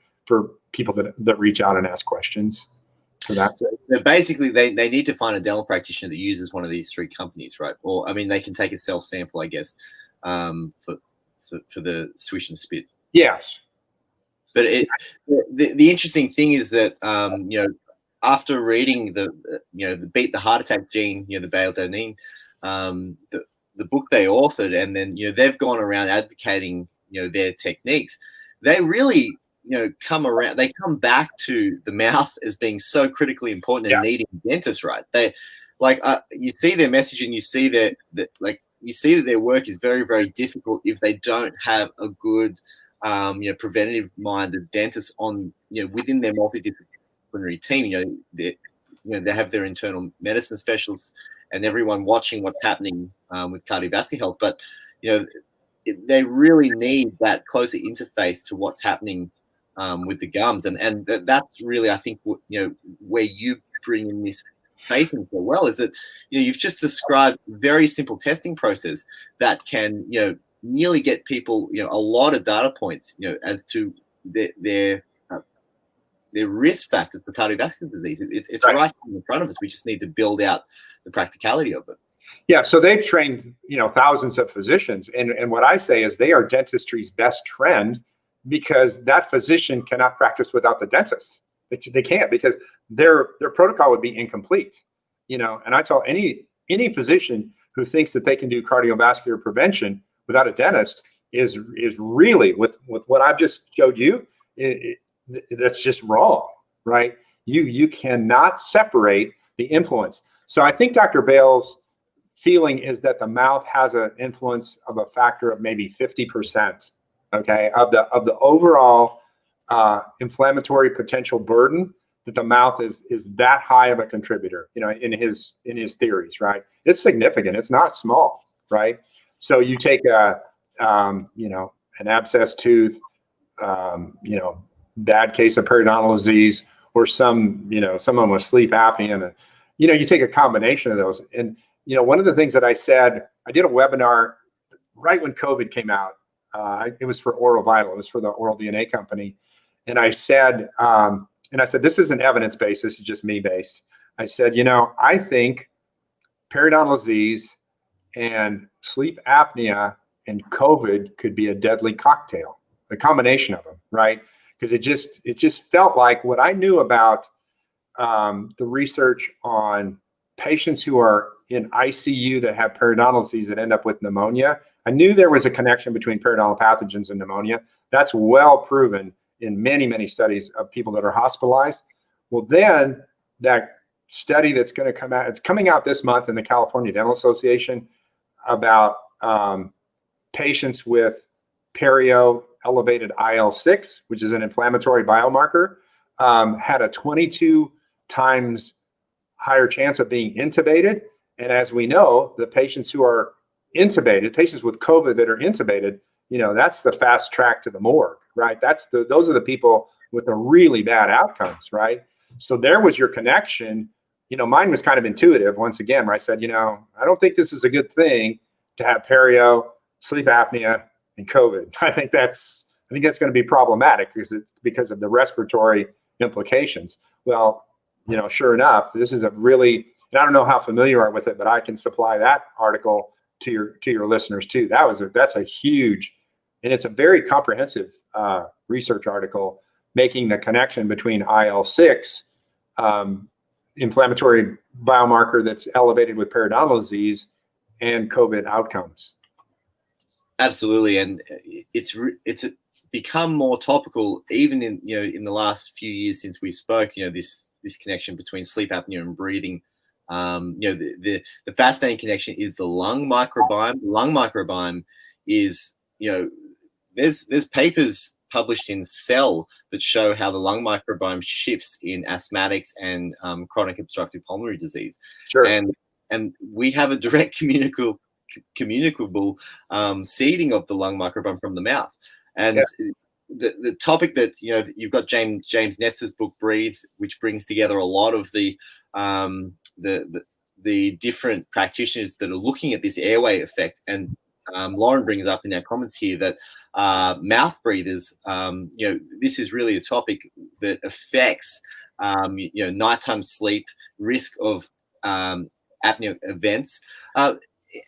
people that reach out and ask questions. So basically, they need to find a dental practitioner that uses one of these 3 companies, right? Or they can take a self sample, I guess, for the swish and spit. Yes. But the interesting thing is that after reading the Beat the Heart Attack Gene, the Bale-Donine, the book they authored, and then they've gone around advocating their techniques. They really come around. They come back to the mouth as being so critically important and needing dentists, right? They you see their message, and you see that their work is very, very difficult if they don't have a good preventative minded dentists on within their multidisciplinary team. They have their internal medicine specialists and everyone watching what's happening with cardiovascular health, but they really need that closer interface to what's happening with the gums, and that's really, I think, where you bring in this facing so well, is that you've just described a very simple testing process that can nearly get people a lot of data points as to their risk factors for cardiovascular disease. It's right in front of us. We just need to build out the practicality of it. Yeah, so they've trained thousands of physicians, and what I say is they are dentistry's best friend, because that physician cannot practice without the dentist. They can't, because their protocol would be incomplete. And I tell any any physician who thinks that they can do cardiovascular prevention without a dentist is really, with what I've just showed you, that's just wrong, right? You cannot separate the influence. So I think Dr. Bale's feeling is that the mouth has an influence of a factor of maybe 50%, okay, of the overall inflammatory potential burden, that the mouth is that high of a contributor, you know, in his theories, right? It's significant. It's not small, right? So you take a you know, an abscess tooth, you know, bad case of periodontal disease, or someone with sleep apnea, and you know, you take a combination of those. And you know, one of the things that I said, I did a webinar right when COVID came out. It was for Oral Vital. It was for the Oral DNA company, and I said, this isn't evidence-based. This is just me-based. I said, you know, I think periodontal disease and sleep apnea and COVID could be a deadly cocktail, a combination of them, right? Because it just felt like what I knew about the research on patients who are in ICU that have periodontal disease that end up with pneumonia. I knew there was a connection between periodontal pathogens and pneumonia. That's well proven in many, many studies of people that are hospitalized. Well, then that study that's going to come out, it's coming out this month in the California Dental Association, about patients with perio elevated IL-6, which is an inflammatory biomarker, had a 22 times higher chance of being intubated. And as we know, the patients who are intubated, patients with COVID that are intubated, you know, that's the fast track to the morgue, right? Those are the people with the really bad outcomes, right? So there was your connection. You know, mine was kind of intuitive once again, where I said, you know, I don't think this is a good thing to have perio, sleep apnea, and COVID. I think that's going to be problematic because of the respiratory implications. Well, you know, sure enough, this is a really, and I don't know how familiar you are with it, but I can supply that article to your listeners too. That's a huge, and it's a very comprehensive research article making the connection between IL-6, inflammatory biomarker that's elevated with periodontal disease, and COVID outcomes. Absolutely, and it's become more topical even in the last few years since we spoke. You know, this connection between sleep apnea and breathing. You know, the fascinating connection is the lung microbiome. The lung microbiome is, you know, there's papers published in Cell that show how the lung microbiome shifts in asthmatics and chronic obstructive pulmonary disease. Sure. And we have a direct communicable seeding of the lung microbiome from the mouth. And the topic that, you know, you've got James Nestor's book Breathe, which brings together a lot of the different practitioners that are looking at this airway effect. And Lauren brings up in our comments here that mouth breathers, you know, this is really a topic that affects you know, nighttime sleep, risk of apnea events.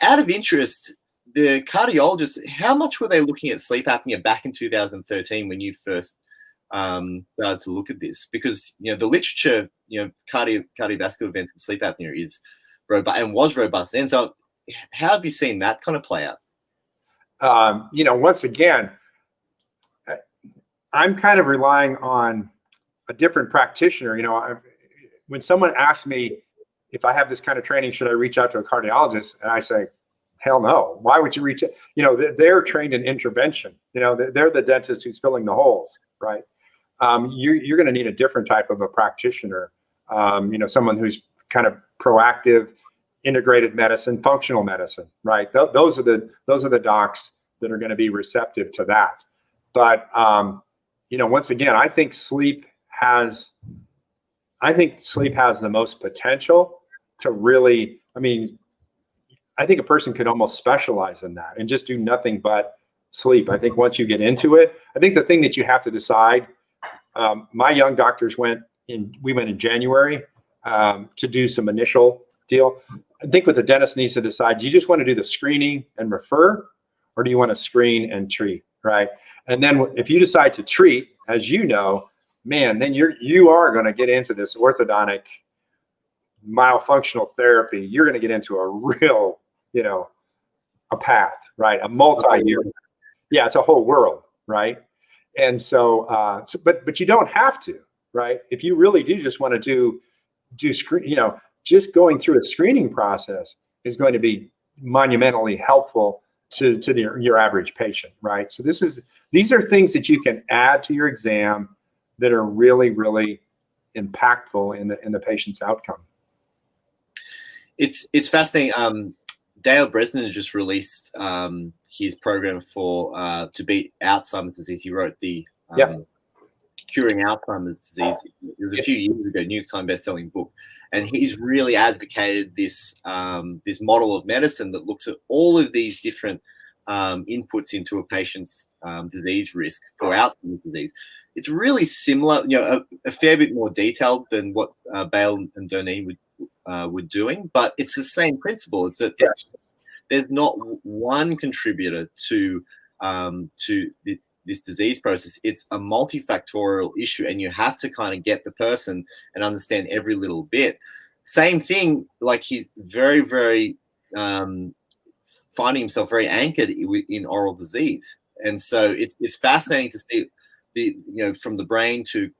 Out of interest, the cardiologists, how much were they looking at sleep apnea back in 2013 when you first started to look at this? Because, you know, the literature, you know, cardiovascular events and sleep apnea is robust and was robust. And so how have you seen that kind of play out? You know, once again, I'm kind of relying on a different practitioner. You know, when someone asks me if I have this kind of training, should I reach out to a cardiologist? And I say, hell no. Why would you reach out? You know, they're trained in intervention. You know, they're the dentist who's filling the holes, right? You're going to need a different type of a practitioner. You know, someone who's kind of proactive, integrated medicine, functional medicine, right? Those are the docs that are going to be receptive to that. But you know, once again, I think sleep has the most potential to really, I mean, I think a person could almost specialize in that and just do nothing but sleep. I think once you get into it, I think the thing that you have to decide, my young doctors went in January to do some initial deal. I think what the dentist needs to decide, do you just want to do the screening and refer, or do you want to screen and treat, right? And then if you decide to treat, as you know, man, then you are going to get into this orthodontic myofunctional therapy, you're going to get into a real, a path, right? A multi-year. Yeah, it's a whole world, right? And so, but you don't have to, right? If you really do just want to do screen, just going through a screening process is going to be monumentally helpful to your average patient, right? So these are things that you can add to your exam that are really, really impactful in the patient's outcome. It's fascinating. Dale Breslin just released his program for to beat Alzheimer's disease. He wrote the Curing Alzheimer's Disease. It was a few years ago, New York Times best-selling book, and he's really advocated this this model of medicine that looks at all of these different inputs into a patient's disease risk for Alzheimer's disease. It's really similar, a fair bit more detailed than what Bale and Doneen were doing, but it's the same principle. It's that there's not one contributor to this disease process. It's a multifactorial issue, and you have to kind of get the person and understand every little bit. Same thing, like he's very, very finding himself very anchored in oral disease, and so it's fascinating to see from the brain to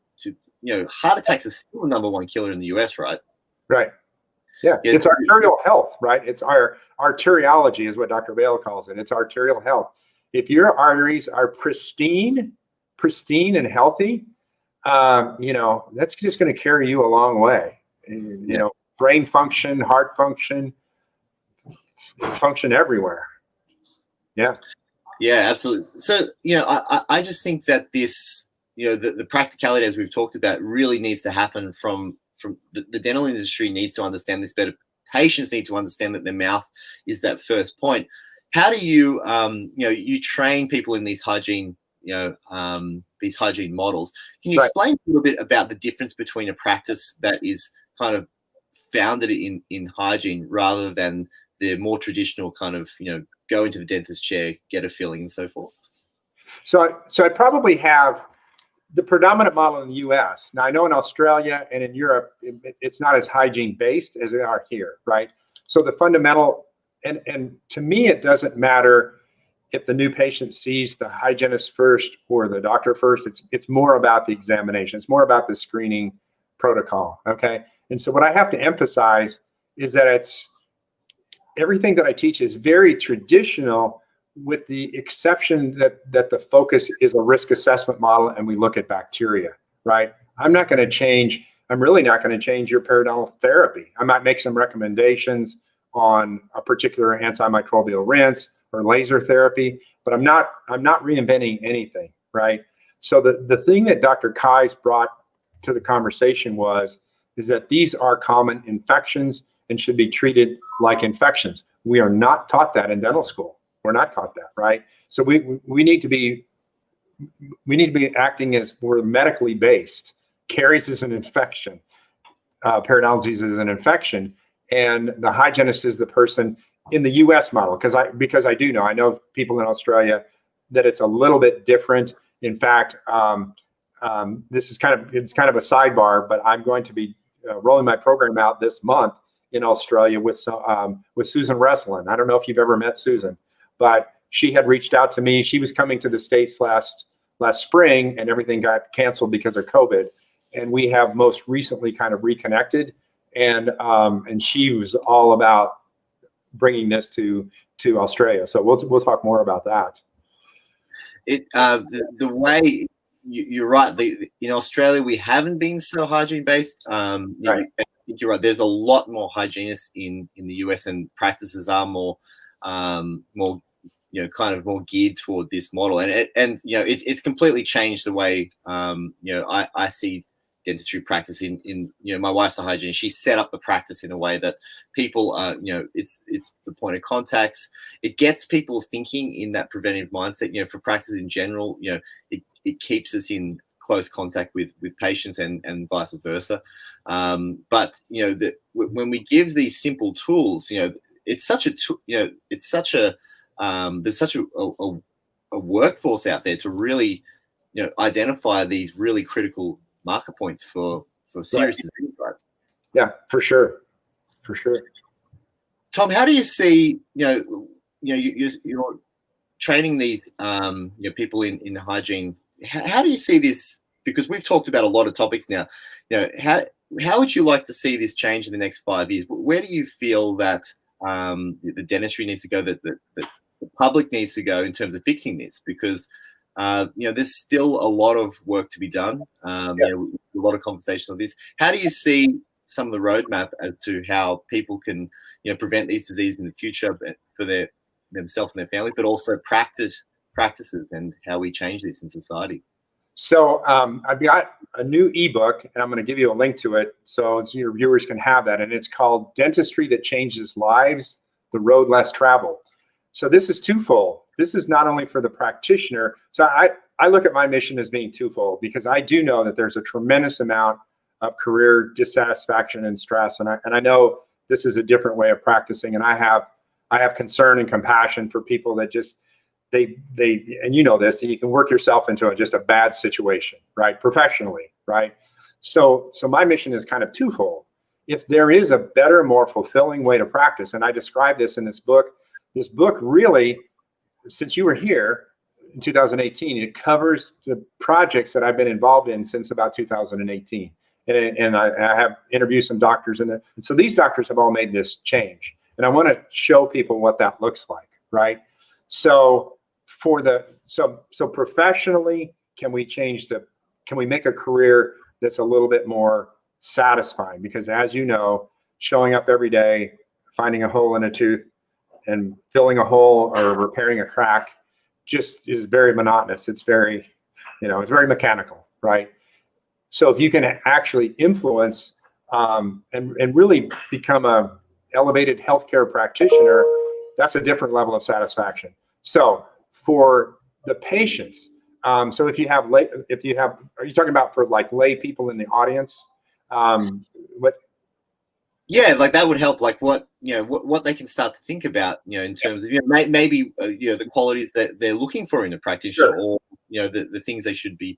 heart attacks are still the #1 killer in the US, right? Right. Yeah, it's arterial health, right? It's our arteriology is what Dr. Bale calls it. It's arterial health. If your arteries are pristine and healthy, that's just going to carry you a long way. Brain function, heart function everywhere. Yeah. Yeah, absolutely. So, I just think that this, the practicality, as we've talked about, really needs to happen from the dental industry needs to understand this better. Patients need to understand that their mouth is that first point. How do you, you train people in these hygiene, these hygiene models? Can you explain a little bit about the difference between a practice that is kind of founded in hygiene rather than the more traditional kind of, go into the dentist chair, get a filling, and so forth? So I probably have the predominant model in the US. Now, I know in Australia and in Europe, it's not as hygiene based as they are here, right? So the fundamental, and to me, it doesn't matter if the new patient sees the hygienist first or the doctor first. It's more about the examination. It's more about the screening protocol, okay? And so what I have to emphasize is that everything that I teach is very traditional, with the exception that the focus is a risk assessment model and we look at bacteria, right? I'm really not going to change your periodontal therapy. I might make some recommendations on a particular antimicrobial rinse or laser therapy, but I'm not reinventing anything, right? So the thing that Dr. Kai's brought to the conversation is that these are common infections and should be treated like infections. We are not taught that in dental school. We're not taught that, right? So we need to be acting as we're medically based. Caries is an infection. Periodontal disease is an infection, and the hygienist is the person in the U.S. model. Because I know people in Australia that it's a little bit different. In fact, this is kind of a sidebar, but I'm going to be rolling my program out this month in Australia with Susan Breslin. I don't know if you've ever met Susan, but she had reached out to me. She was coming to the States last spring, and everything got canceled because of COVID. And we have most recently kind of reconnected, and she was all about bringing this to Australia. So we'll talk more about that. The way you're right. In Australia, we haven't been so hygiene based. Right. I think you're right. There's a lot more hygienists in the US, and practices are more kind of more geared toward this model, and it's completely changed the way I see dentistry practice. In my wife's a hygienist. She set up the practice in a way that people it's the point of contacts. It gets people thinking in that preventive mindset. For practice in general, it keeps us in close contact with patients and vice versa. But when we give these simple tools, it's such a there's such a workforce out there to really identify these really critical marker points for serious disease, right? Yeah, for sure. for sure. Tom, how do you see, you're training these people in hygiene. How do you see this? Because we've talked about a lot of topics now. How would you like to see this change in the next 5 years? Where do you feel that the dentistry needs to go, that the public needs to go in terms of fixing this? Because there's still a lot of work to be done. A lot of conversations on this. How do you see some of the roadmap as to how people can prevent these diseases in the future for themselves and their family, but also practices and how we change this in society? So I've got a new ebook, and I'm going to give you a link to it so your viewers can have that. And it's called Dentistry That Changes Lives, The Road Less Traveled. So this is twofold. This is not only for the practitioner. So I look at my mission as being twofold, because I do know that there's a tremendous amount of career dissatisfaction and stress. And I know this is a different way of practicing. And I have concern and compassion for people that just, they and you know this, that you can work yourself into just a bad situation, right? Professionally, right? So my mission is kind of twofold. If there is a better, more fulfilling way to practice, and I describe this in this book really, since you were here in 2018, it covers the projects that I've been involved in since about 2018. And I have interviewed some doctors in there. And so these doctors have all made this change. And I want to show people what that looks like, right? So so professionally, can we make a career that's a little bit more satisfying? Because as you know, showing up every day, finding a hole in a tooth and filling a hole or repairing a crack just is very monotonous. It's very, it's very mechanical, right? So if you can actually influence and really become a elevated healthcare practitioner, that's a different level of satisfaction. So for the patients, so if you have, are you talking about for like lay people in the audience? Yeah, like that would help. Like what they can start to think about, in terms of maybe the qualities that they're looking for in a practitioner, sure, or the things they should be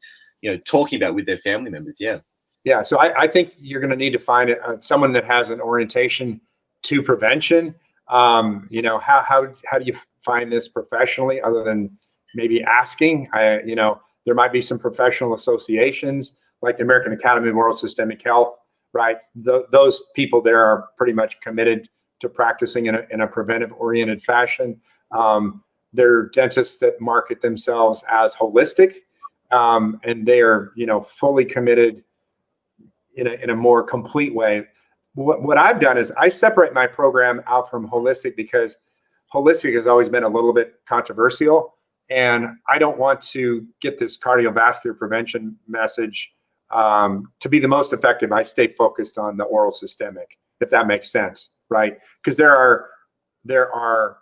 talking about with their family members. Yeah. So I think you're going to need to find someone that has an orientation to prevention. How do you find this professionally, other than maybe asking? There might be some professional associations like the American Academy of Oral Systemic Health, right? Those people there are pretty much committed to practicing in a preventive oriented fashion. They're dentists that market themselves as holistic, and they are, fully committed in a more complete way. What I've done is I separate my program out from holistic, because holistic has always been a little bit controversial, and I don't want to get this cardiovascular prevention message to be the most effective. I stay focused on the oral systemic, if that makes sense, right? Because there are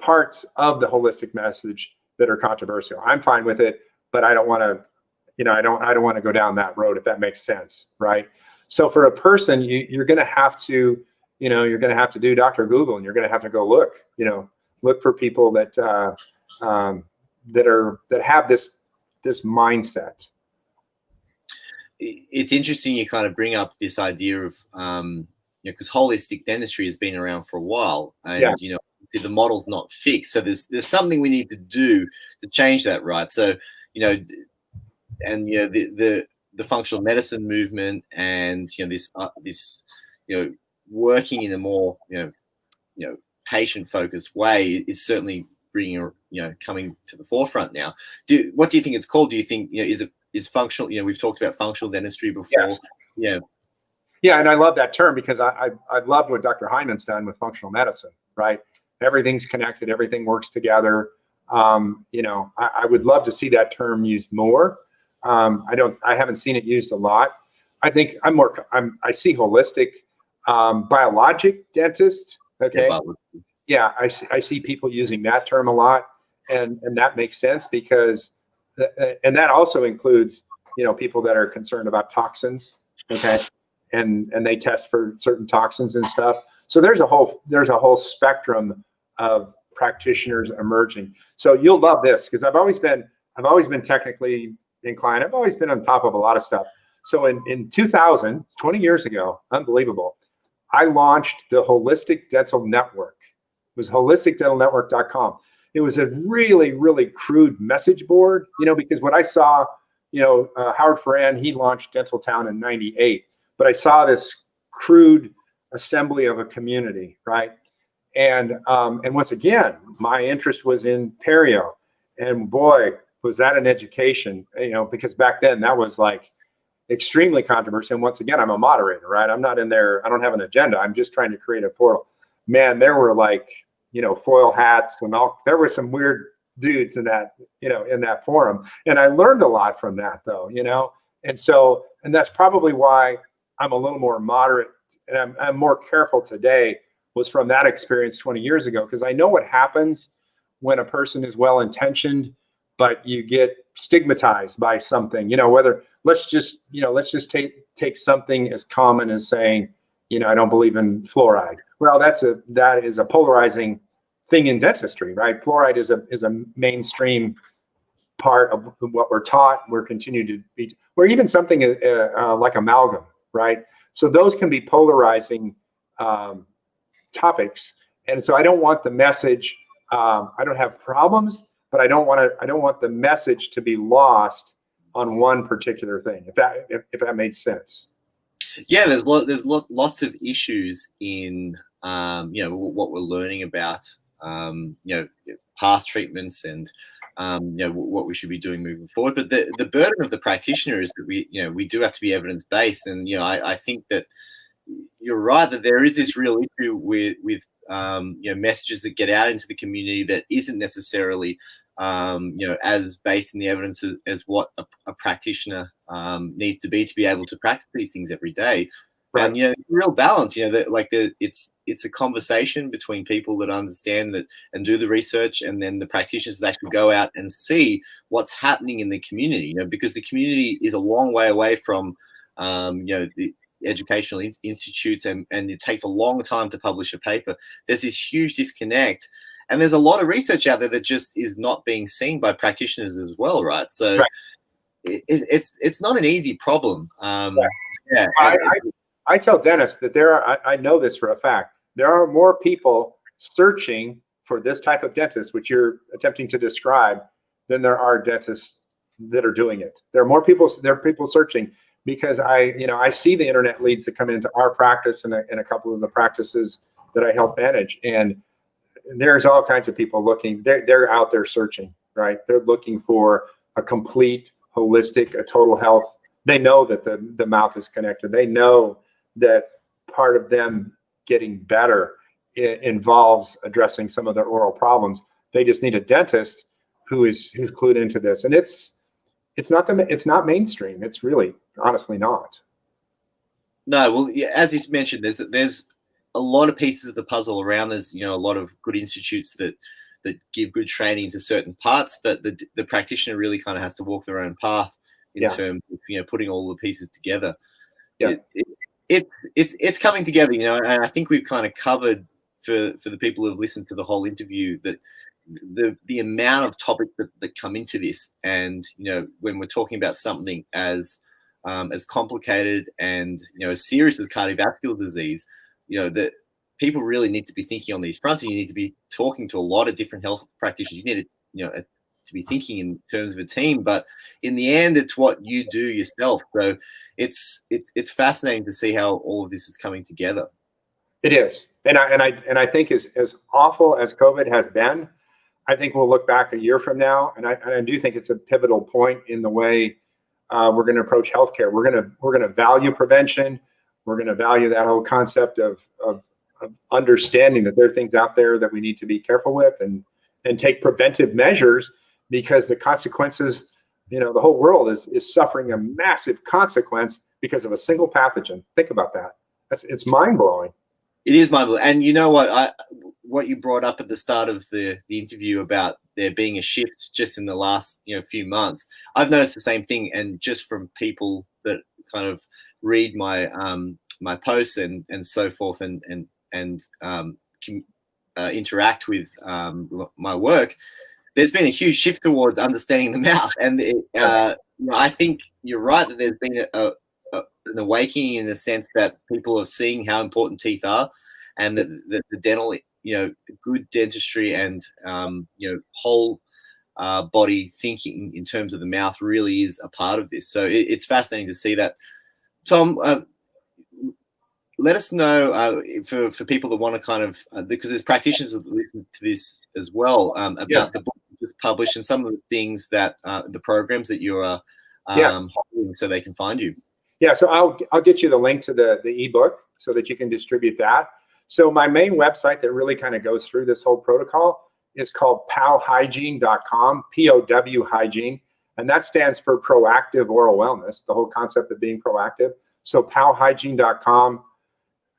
parts of the holistic message that are controversial. I'm fine with it, but I don't want to, I don't want to go down that road, if that makes sense, right? So for a person, you're going to have to, you're going to have to do Dr. Google, and you're going to have to go look for people that have this mindset. It's interesting you kind of bring up this idea of, because holistic dentistry has been around for a while, and see, the model's not fixed. So there's something we need to do to change that, right? So the functional medicine movement, and this working in a more patient focused way is certainly bringing coming to the forefront now. What do you think it's called? Do you think is functional? We've talked about functional dentistry before. Yes. Yeah, and I love that term, because I loved what Dr. Hyman's done with functional medicine, right? Everything's connected, everything works together. I would love to see that term used more. I haven't seen it used a lot. I think I see holistic, biologic dentist. Okay. Yeah, I see people using that term a lot, and that makes sense, because and that also includes people that are concerned about toxins, okay, and they test for certain toxins and stuff. So there's a whole spectrum of practitioners emerging. So you'll love this, because I've always been technically inclined. I've always been on top of a lot of stuff. So in 2000, 20 years ago, unbelievable, I launched the Holistic Dental Network. It was holisticdentalnetwork.com. It was a really, really crude message board, because what I saw, Howard Ferran, he launched Dental Town in '98, but I saw this crude assembly of a community, right? And once again, my interest was in perio, and boy, was that an education, because back then that was like extremely controversial. And once again, I'm a moderator, right? I'm not in there. I don't have an agenda. I'm just trying to create a portal. Man, there were like, foil hats and all. There were some weird dudes in that, in that forum. And I learned a lot from that, though, and that's probably why I'm a little more moderate, and I'm more careful today, was from that experience 20 years ago, because I know what happens when a person is well-intentioned, but you get stigmatized by something, whether let's just take something as common as saying, I don't believe in fluoride. Well, that is a polarizing thing in dentistry, right? Fluoride is a mainstream part of what we're taught. We're continuing to be, or even something like amalgam, right? So those can be polarizing topics, and so I don't want the message. I don't have problems, but I don't want the message to be lost on one particular thing. If that made sense. Yeah, there's lots of issues in what we're learning about past treatments and what we should be doing moving forward. But the burden of the practitioner is that we do have to be evidence based, and I think that you're right that there is this real issue with messages that get out into the community that isn't necessarily as based in the evidence as what a practitioner needs to be able to practice these things every day. Right. And real balance, that it's a conversation between people that understand that and do the research, and then the practitioners that actually go out and see what's happening in the community. Because the community is a long way away from the educational institutes, and it takes a long time to publish a paper. There's this huge disconnect, and there's a lot of research out there that just is not being seen by practitioners as well, right? So right. It's not an easy problem. Right. Yeah. I tell dentists that I know this for a fact, there are more people searching for this type of dentist, which you're attempting to describe, than there are dentists that are doing it. There are people searching, because I see the internet leads that come into our practice and a couple of the practices that I help manage. And there's all kinds of people looking, they're out there searching, right? They're looking for a complete, holistic, a total health. They know that the mouth is connected. They know that part of them getting better involves addressing some of their oral problems. They just need a dentist who's clued into this. And it's not mainstream. It's really, honestly, not. No, well, yeah, as you mentioned, there's a lot of pieces of the puzzle around. There's a lot of good institutes that give good training to certain parts, but the practitioner really kind of has to walk their own path in terms of putting all the pieces together. Yeah, it's coming together, and I think we've kind of covered for the people who have listened to the whole interview that the amount of topics that come into this, and when we're talking about something as complicated and as serious as cardiovascular disease, that people really need to be thinking on these fronts, and you need to be talking to a lot of different health practitioners. You need to be thinking in terms of a team, but in the end, it's what you do yourself. So it's fascinating to see how all of this is coming together. It is, and I think as awful as COVID has been, I think we'll look back a year from now, and I do think it's a pivotal point in the way we're going to approach healthcare. We're going to value prevention. We're going to value that whole concept of understanding that there are things out there that we need to be careful with, and take preventive measures, because the consequences, the whole world is suffering a massive consequence because of a single pathogen. Think about that. It's mind blowing. It is mind blowing, and what you brought up at the start of the interview about there being a shift just in the last few months. I've noticed the same thing, and just from people that kind of read my my posts and so forth, and interact with my work, there's been a huge shift towards understanding the mouth, and I think you're right that there's been a an awakening in the sense that people are seeing how important teeth are, and that the dental, good dentistry and whole body thinking in terms of the mouth really is a part of this. So it's fascinating to see that. Tom, let us know for people that want to kind of, because there's practitioners that listen to this as well, about the book you just published and some of the things that the programs that you are holding, so they can find you. Yeah, so I'll get you the link to the ebook so that you can distribute that. So my main website that really kind of goes through this whole protocol is called powhygiene.com, POW Hygiene, and that stands for proactive oral wellness, the whole concept of being proactive. So powhygiene.com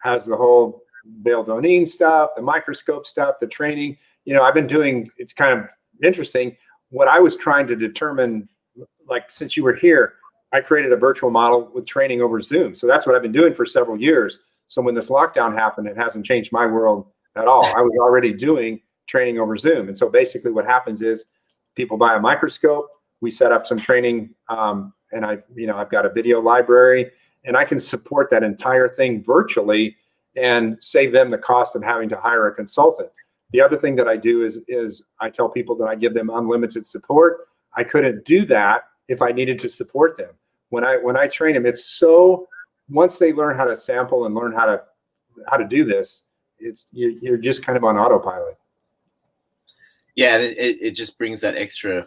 has the whole Dale Breslin stuff, the microscope stuff, the training. I've been doing, it's kind of interesting, what I was trying to determine, like since you were here, I created a virtual model with training over Zoom. So that's what I've been doing for several years. So when this lockdown happened, it hasn't changed my world at all. I was already doing training over Zoom. And so basically what happens is people buy a microscope, we set up some training, and I've got a video library, and I can support that entire thing virtually and save them the cost of having to hire a consultant. The other thing that I do is I tell people that I give them unlimited support. I couldn't do that if I needed to support them. When I train them, it's so, once they learn how to sample and learn how to do this, you're just kind of on autopilot. Yeah, and it just brings that extra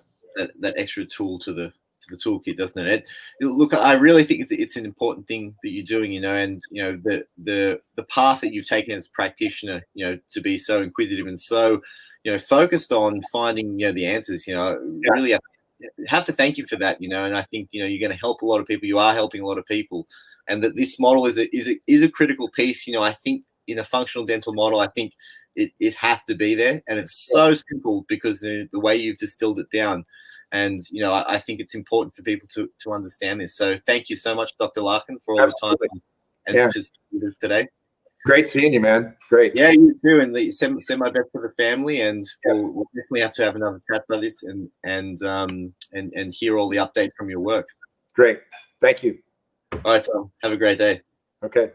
tool to the toolkit, doesn't it? Look, I really think it's an important thing that you're doing, and the path that you've taken as a practitioner, to be so inquisitive and so focused on finding the answers. Really have to thank you for that, and I think you're going to help a lot of people. You are helping a lot of people, and that this model is a critical piece. I think in a functional dental model, I think it has to be there, and it's so simple because the way you've distilled it down. And, I think it's important for people to understand this. So thank you so much, Dr. Larkin, for all the time and for speaking with us today. Great seeing you, man. Great. Yeah, you too. And send my best to the family, and we'll definitely have to have another chat about this and hear all the update from your work. Great. Thank you. All right, Tom. Have a great day. Okay.